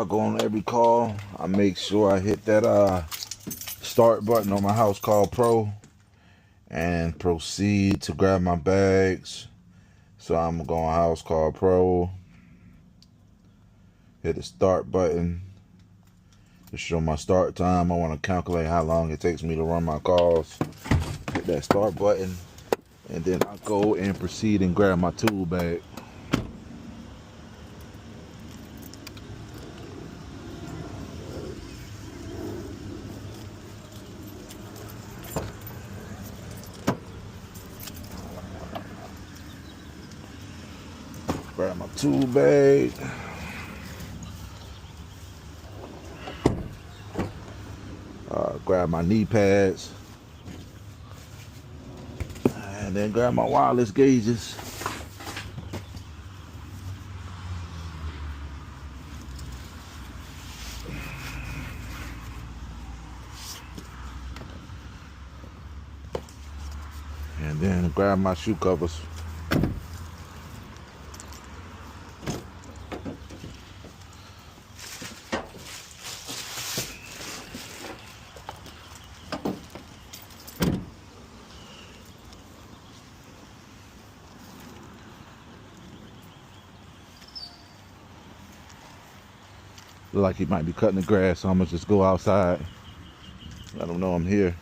I go on every call. I make sure I hit that start button on my house call Pro and proceed to grab my bags. So I'm going house call Pro, hit the start button to show my start time. I want to calculate how long it takes me to run my calls. Hit that start button, and then I go and proceed and grab my tool bag. Grab my tool bag. Grab my knee pads. And then grab my wireless gauges. And then grab my shoe covers. Look like he might be cutting the grass, so I'm gonna just go outside. Let him know I'm here.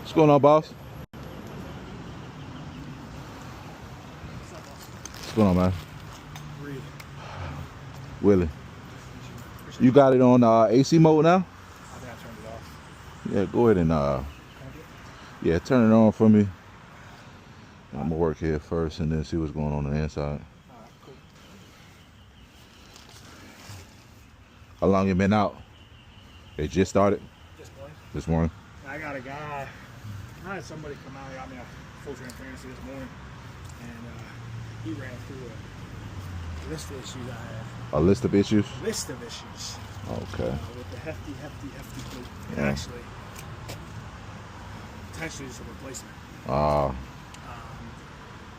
What's going on, boss? What's going on, man? Willie. You got it on AC mode now? I think I turned it off. Yeah, go ahead and yeah, turn it on for me. I'm gonna work here first and then see what's going on the inside. Alright, cool. How long you been out? It just started? This morning. This morning? I got a guy, I had somebody come out here, I mean, full transparency this morning, and he ran through a list of issues I had. A list of issues? List of issues. Okay. With the hefty plate. And Yeah. actually, potentially just a replacement. Ah.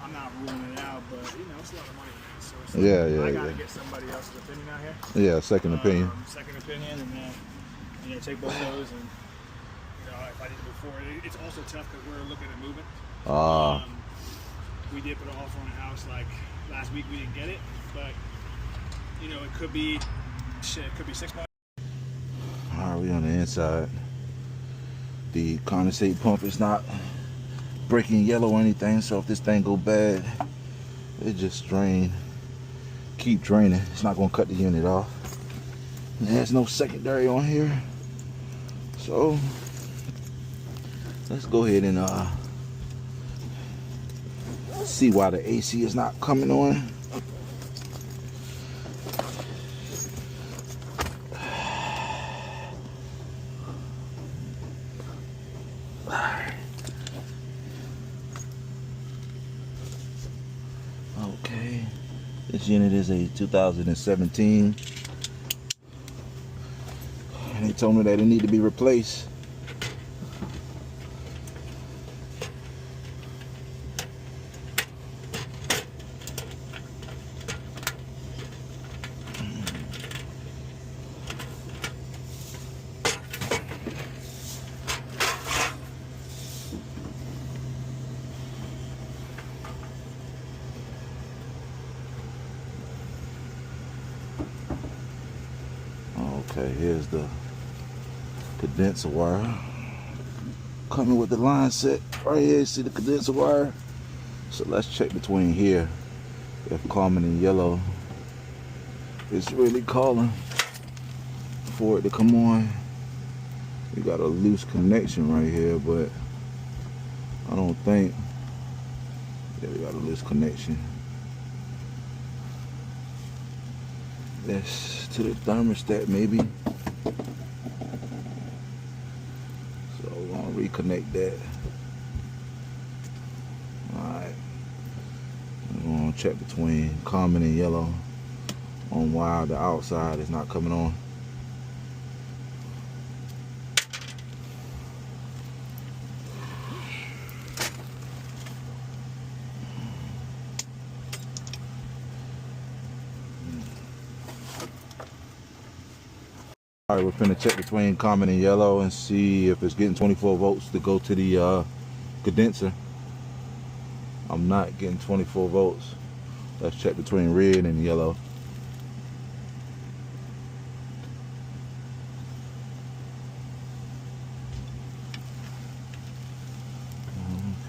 I'm not ruling it out, but you know, it's a lot of money. So it's Yeah, I gotta get somebody else's opinion out here. Yeah, second opinion. Second opinion, and then take both those, and if I need to move forward, it's also tough because we're looking at moving. We did put an offer on a house like last week. We didn't get it, but it could be 6 months. All right, we on the inside. The condensate pump is not breaking yellow or anything, so if this thing go bad, it just drain. Keep draining. It's not gonna cut the unit off. And there's no secondary on here, so let's go ahead and see why the AC is not coming on. Okay, this unit is a 2017, and they told me that it need to be replaced. Okay, here's the condenser wire coming with the line set right here. See the condenser wire? So let's check between here if common and yellow is really calling for it to come on. We got a loose connection right here, but I don't think, yeah, we got a loose connection. That's to the thermostat maybe. So we're gonna reconnect that. Alright. We're gonna check between common and yellow on why the outside is not coming on. All right, we're finna check between common and yellow and see if it's getting 24 volts to go to the condenser. I'm not getting 24 volts. Let's check between red and yellow.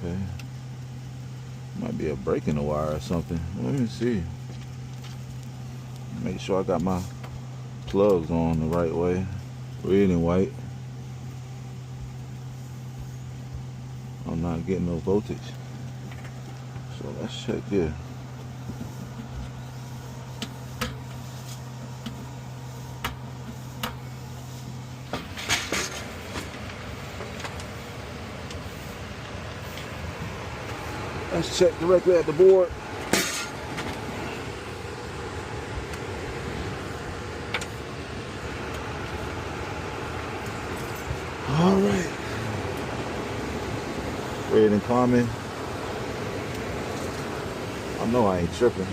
Okay. Might be a break in the wire or something. Let me see. Make sure I got my plugs on the right way. Red and white. I'm not getting no voltage. So let's check here. Let's check directly at the board. All right. Red and common. I know I ain't tripping.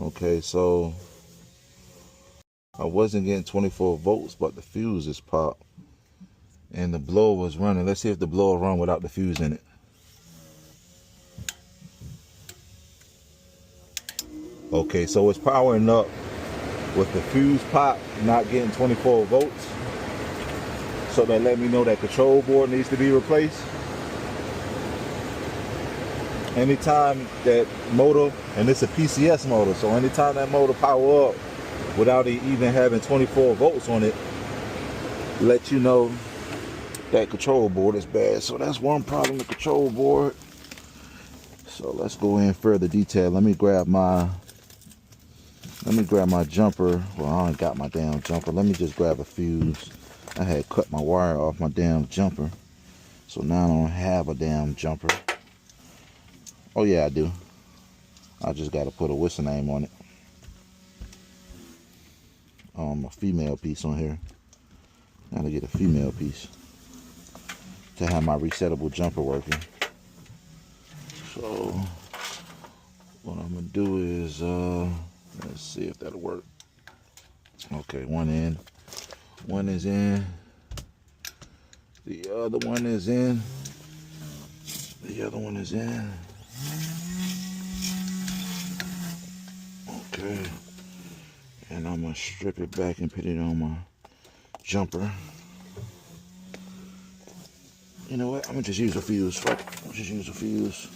Okay, so I wasn't getting 24 volts, but the fuse is popped and the blower was running. Let's see if the blower run without the fuse in it. Okay, so it's powering up with the fuse pop, not getting 24 volts. So that let me know that control board needs to be replaced. Anytime that motor, and it's a PCS motor, so anytime that motor power up without it even having 24 volts on it, let you know that control board is bad. So that's one problem, the control board. So let's go in further detail. Let me grab my jumper. Well, I ain't got my damn jumper. Let me just grab a fuse. I had cut my wire off my damn jumper, so now I don't have a damn jumper. Oh yeah, I do. I just got to put a whistle name on it. A female piece on here. Gotta get a female piece to have my resettable jumper working. So what I'm gonna do is let's see if that'll work. Okay, one is in. The other one is in. The other one is in. Okay, and I'm gonna strip it back and put it on my jumper. You know what? I'm gonna just use a fuse. Fuck it. I'll just use a fuse.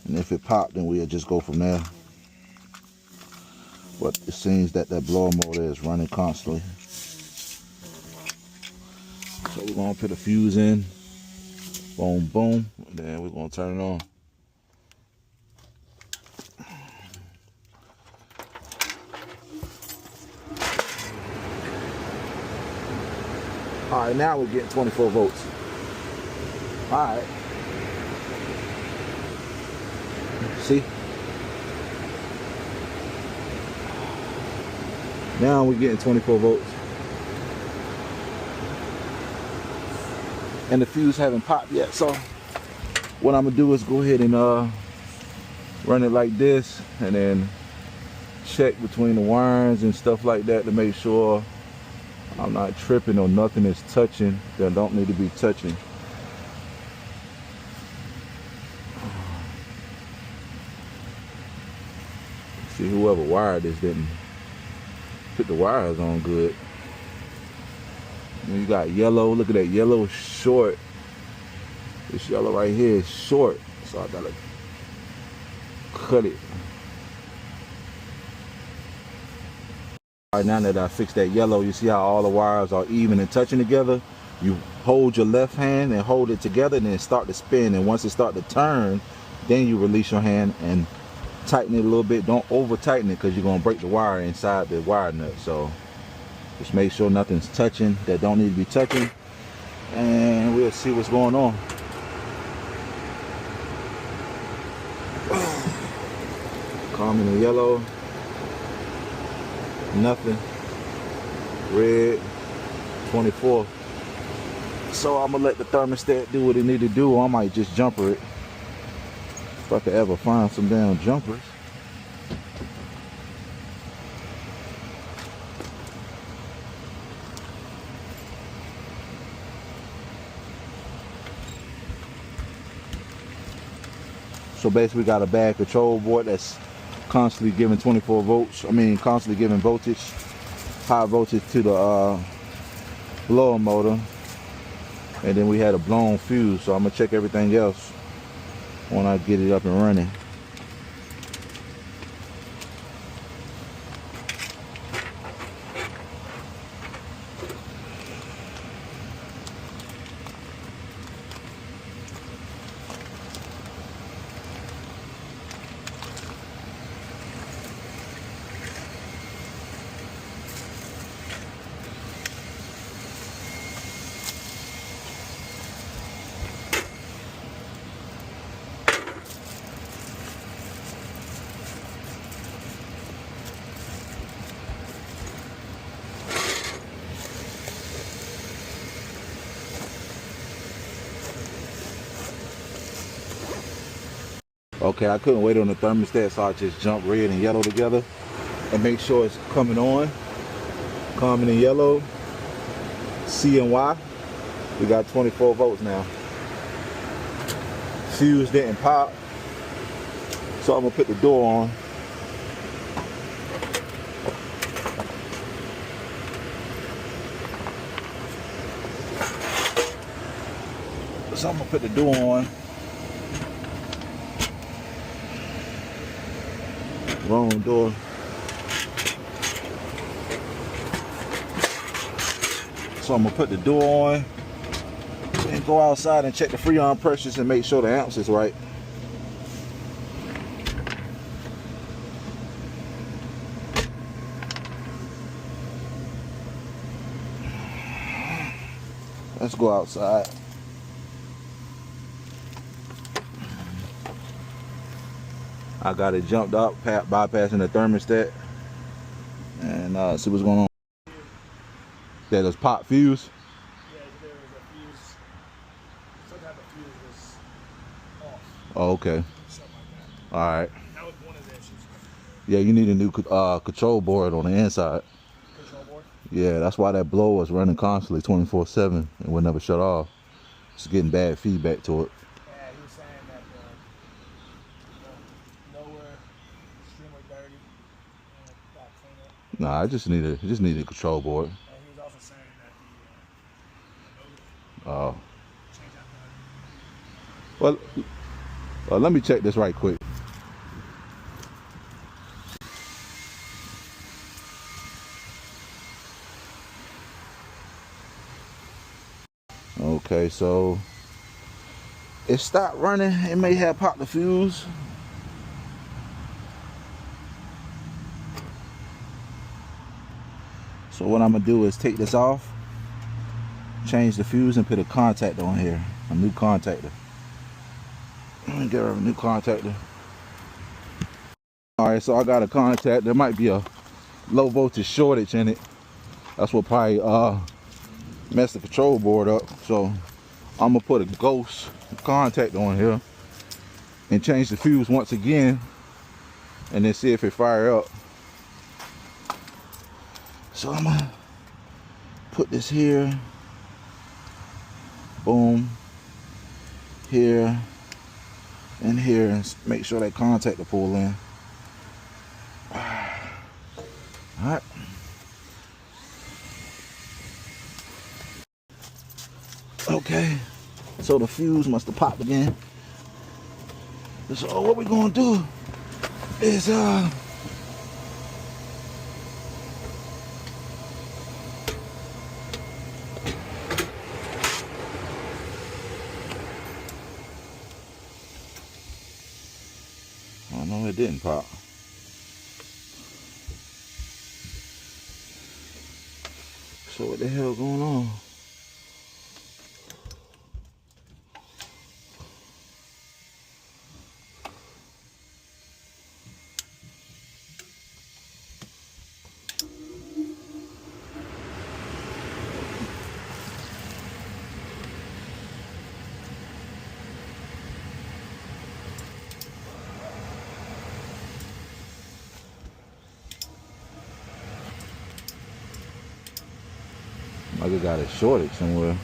And if it popped, then we'll just go from there. But it seems that blower motor is running constantly. So we're gonna put a fuse in. Boom, boom. And then we're gonna turn it on. All right, now we're getting 24 volts. All right. See? Now we're getting 24 volts. And the fuse haven't popped yet. So what I'm gonna do is go ahead and run it like this and then check between the wires and stuff like that to make sure I'm not tripping or nothing is touching that don't need to be touching. See, whoever wired this didn't put the wires on good. And you got yellow. Look at that yellow short. This yellow right here is short. So I gotta cut it. All right, now that I fixed that yellow, you see how all the wires are even and touching together? You hold your left hand and hold it together and then start to spin, and once it start to turn, then you release your hand and tighten it a little bit. Don't over tighten it because you're gonna break the wire inside the wire nut. So just make sure nothing's touching that don't need to be touching, and we'll see what's going on. Common in yellow, nothing. Red, 24. So I'm gonna let the thermostat do what it need to do, or I might just jumper it if I could ever find some damn jumpers. So basically we got a bad control board that's constantly giving 24 volts. Constantly giving voltage, high voltage to the blower motor. And then we had a blown fuse. So I'm gonna check everything else when I get it up and running. Okay, I couldn't wait on the thermostat, so I just jumped red and yellow together and make sure it's coming on. Common in yellow, C and Y. We got 24 volts now. Fuse didn't pop, so I'm gonna put the door on. So I'm gonna put the door on. Wrong door. So I'm gonna put the door on and go outside and check the freon pressures and make sure the amps is right. Let's go outside. I got it jumped up, bypassing the thermostat, and see what's going on. That was pop fuse. Yeah, there was a fuse. Some type of fuse was off. Oh, okay. Something like that. All right. That was one of the issues. Yeah, you need a new control board on the inside. Control board? Yeah, that's why that blower is running constantly 24/7 and will never shut off. It's getting bad feedback to it. Yeah, he was saying that the lower extremely dirty and got clean up. Nah, I just need a control board. And he was also saying that the motor changed out the Well, let me check this right quick. Okay, so it stopped running. It may have popped the fuse. So what I'm gonna do is take this off, change the fuse, and put a contactor on here, a new contactor. Let me get a new contactor. All right, so I got a contactor. There might be a low voltage shortage in it. That's what probably messed the control board up. So I'm gonna put a ghost contactor on here and change the fuse once again, and then see if it fire up. So I'm gonna put this here, boom, here, and here, and make sure that contactor pull in. All right. Okay, so the fuse must have popped again. So what we're gonna do is oh no, it didn't pop. So what the hell going on? Like it got a shortage somewhere.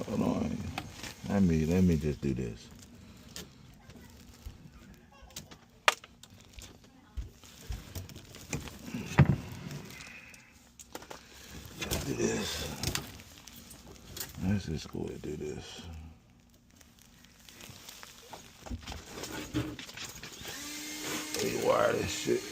Hold on. Let me just do this. Do this. Let's just go and do this. Rewire this shit.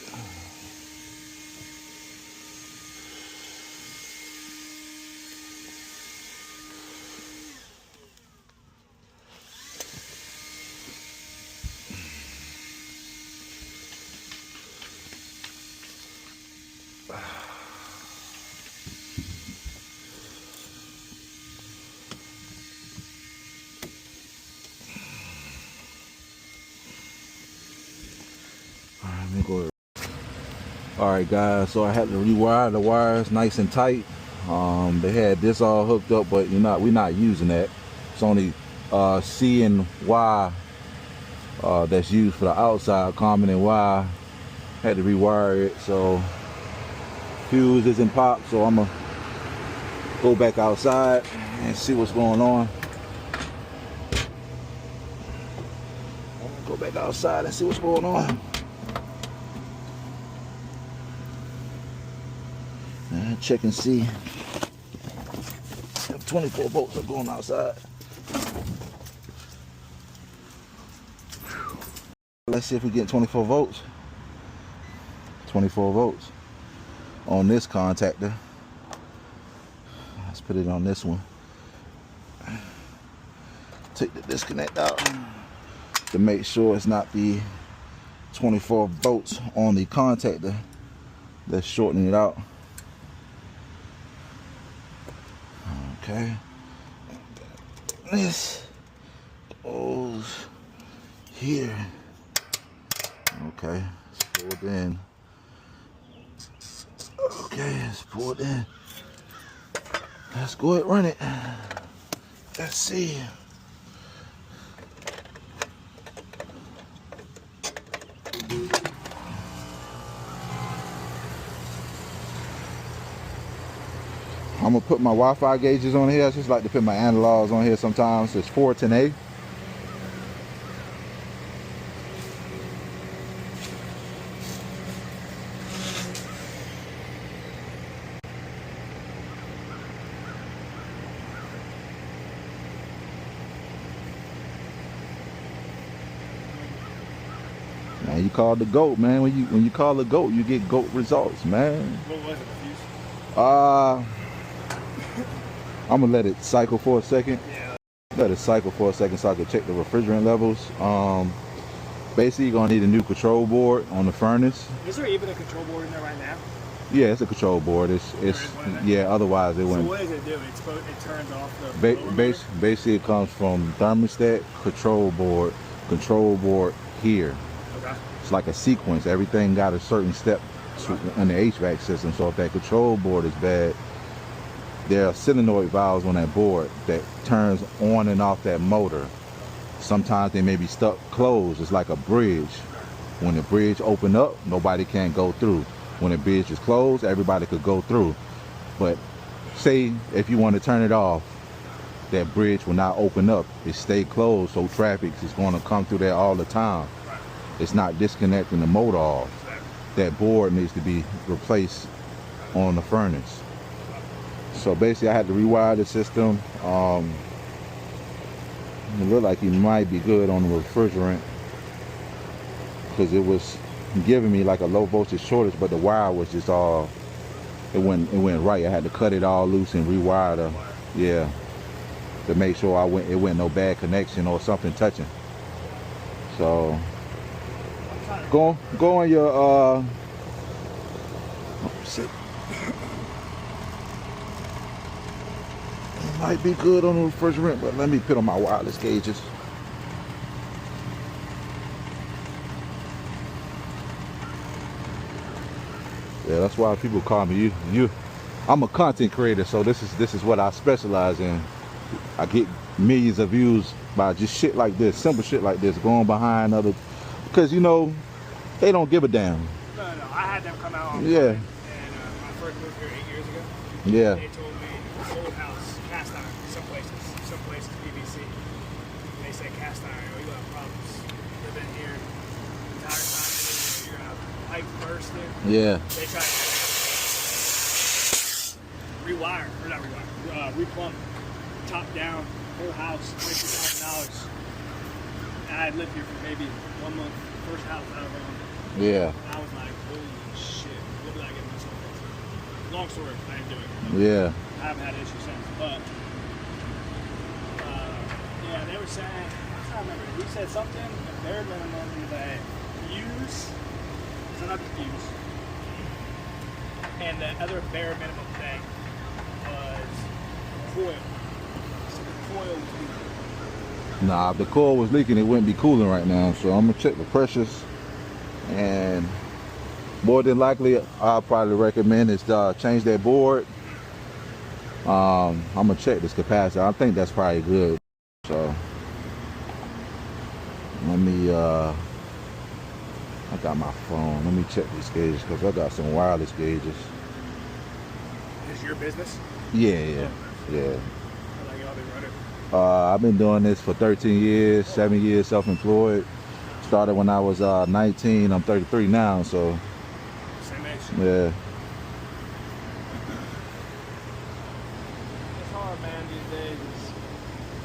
Alright guys, so I had to rewire the wires nice and tight. They had this all hooked up, but we're not using that. It's only C and Y that's used for the outside, common and Y. Had to rewire it, so fuse isn't popped, so I'm gonna go back outside and see what's going on. Go back outside and see what's going on. And check and see if 24 volts are going outside. Let's see if we get 24 volts. 24 volts on this contactor. Let's put it on this one. Take the disconnect out to make sure it's not the 24 volts on the contactor that's shortening it out. Okay, this goes here. Okay, it's pulled in. Okay, it's pulled in. Let's go ahead and run it. Let's see. I'm gonna put my Wi-Fi gauges on here. I just like to put my analogs on here sometimes. It's 410A. Man, you call the GOAT, man. When you call the GOAT, you get GOAT results, man. What was it, the fuse? I'm gonna let it cycle for a second. Yeah. Let it cycle for a second so I can check the refrigerant levels. Basically, you're gonna need a new control board on the furnace. Is there even a control board in there right now? Yeah, it's a control board. It's yeah. Otherwise, it wouldn't. So what does it do? It turns off the. Basically, it comes from thermostat, control board here. Okay. It's like a sequence. Everything got a certain step in the HVAC system. So if that control board is bad, there are solenoid valves on that board that turns on and off that motor. Sometimes they may be stuck closed. It's like a bridge. When the bridge open up, nobody can go through. When the bridge is closed, everybody could go through. But say if you want to turn it off, that bridge will not open up. It stay closed, so traffic is going to come through there all the time. Right. It's not disconnecting the motor off. That board needs to be replaced on the furnace. So basically I had to rewire the system. It looked like it might be good on the refrigerant because it was giving me like a low voltage shortage, but the wire was just all, it went right. I had to cut it all loose and rewire the, yeah, to make sure it went no bad connection or something touching. So go on your oh, shit. It might be good on the refrigerant, but let me put on my wireless gauges. Yeah, that's why people call me you. I'm a content creator, so this is what I specialize in. I get millions of views by just shit like this, simple shit like this, going behind other, because you know they don't give a damn. No, I had them come out on yeah. And when I first moved here 8 years ago, Yeah. they told me old house, cast iron, some places PVC. They say cast iron, oh, you have problems. Live in here the entire time you're out pipe bursting. Yeah. They try to rewire, or not rewire, replumb, top down, whole house, $22,000. And I had lived here for maybe 1 month, first house out of Yeah. and I was like, holy shit, what did I get myself into? Long story, I didn't do it. Yeah. I haven't had issues since, but yeah, they were saying, I can't remember, he said something, the bare minimum, that fuse, so not the fuse, and the other bare minimum thing was coil. So the coil was leaking. Nah, if the coil was leaking, it wouldn't be cooling right now. So I'm gonna check the pressures, and more than likely, I'll probably recommend is change that board. I'm gonna check this capacitor. I think that's probably good. So let me. I got my phone. Let me check these gauges because I got some wireless gauges. Is your business? Yeah. Like y'all been running? I've been doing this for 13 years, 7 years self-employed. Started when I was 19. I'm 33 now, so Same age. yeah. It's hard, man, these days. It's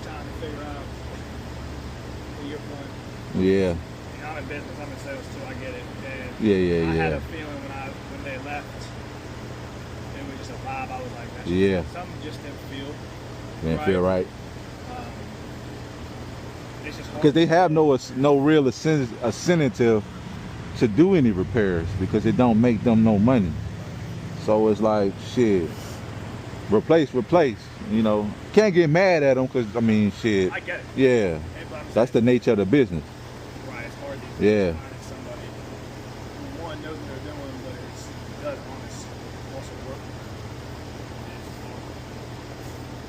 trying to figure out where you're going. Yeah. You know, I'm in business, I'm in sales too, I get it. And Yeah. I had a feeling when they left, it was just a vibe. I was like, that Yeah. something just didn't feel Didn't feel right. It's just hard. Because they have no real incentive to do any repairs because it don't make them no money. So it's like, shit, replace. You know, can't get mad at them because, I mean, shit. I get it. Yeah. That's the nature of the business. Right, it's hard these days Yeah. to find somebody who, one, knows what they're doing, but does honest also work.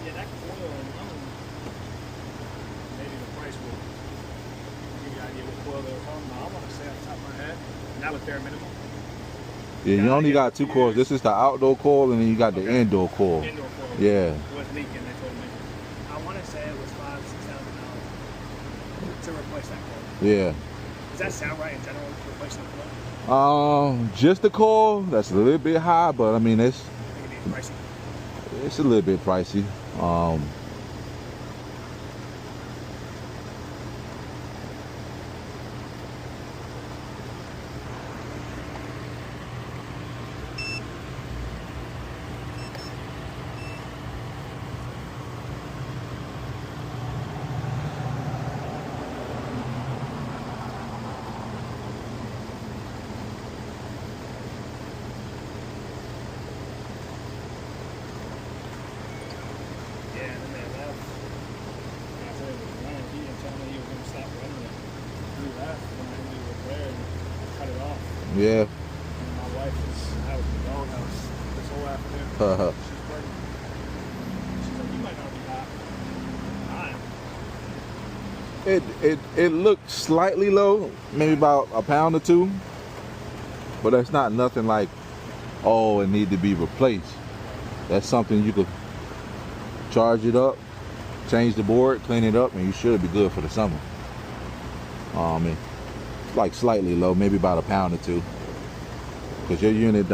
Yeah, that coil alone, maybe the price will give you an idea what coil they were talking about. I want to say off the top of my head, not with bare minimum. Yeah, you only got two coils. This is the outdoor coil, and then you got the indoor coil. Indoor coil. Yeah. Was leaking, they told me. I want to say it was $5,000 to $6,000 to replace that coil. Yeah. Does that sound right in general, replacing the coil? Just the coil, that's a little bit high, but I mean I think it'd be pricey. it's a little bit pricey. Yeah, and then they left. And I said it was running. He didn't tell me he was going to stop running it. He left when I knew he was there and cut it off. Yeah. And my wife was out in the doghouse this whole afternoon. Uh-huh. She's pregnant. She's like, you might not be hot. I am. It looked slightly low, maybe about a pound or two, but that's not nothing like, oh, it need to be replaced. That's something you could charge it up change the board, clean it up, and you should be good for the summer. And like slightly low, maybe about a pound or two, because your unit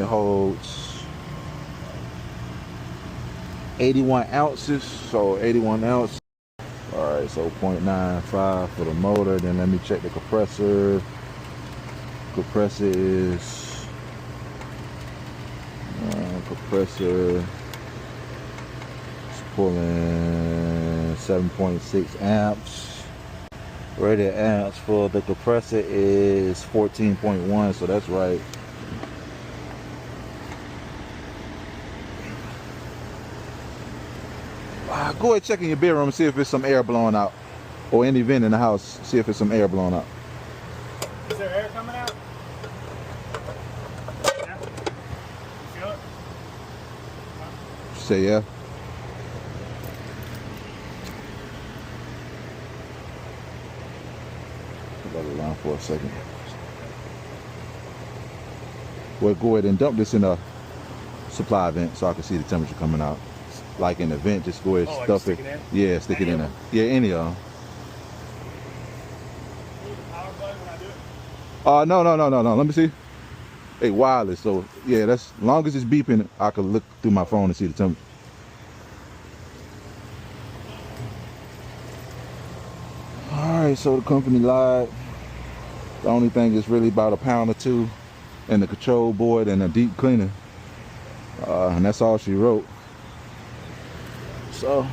holds 81 ounces, so 81 ounces. All right, so 0.95 for the motor. Then let me check the compressor. Compressor is pulling 7.6 amps. Rated amps for the compressor is 14.1, so that's right. Go ahead, check in your bedroom and see if there's some air blowing out, or any vent in the house. See if there's some air blowing out. Is there air coming out? Yeah. You feel it? Say yeah. Let it line for a second. Well, go ahead and dump this in a supply vent so I can see the temperature coming out. Like in the vent, just go ahead and stuff it. Yeah, stick it in there. Yeah, any of them. Power button when I do it? No. Let me see. Hey, wireless. So yeah, that's as long as it's beeping, I can look through my phone and see the temperature. All right, so the company lied. The only thing is really about a pound or two, and the control board and a deep cleaner, and that's all she wrote. So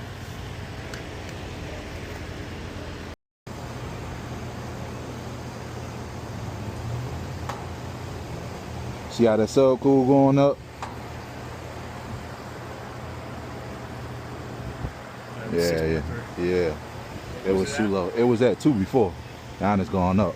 see how that subcool going up? Yeah. It was too low. It was at 2 before. Now it's gone up.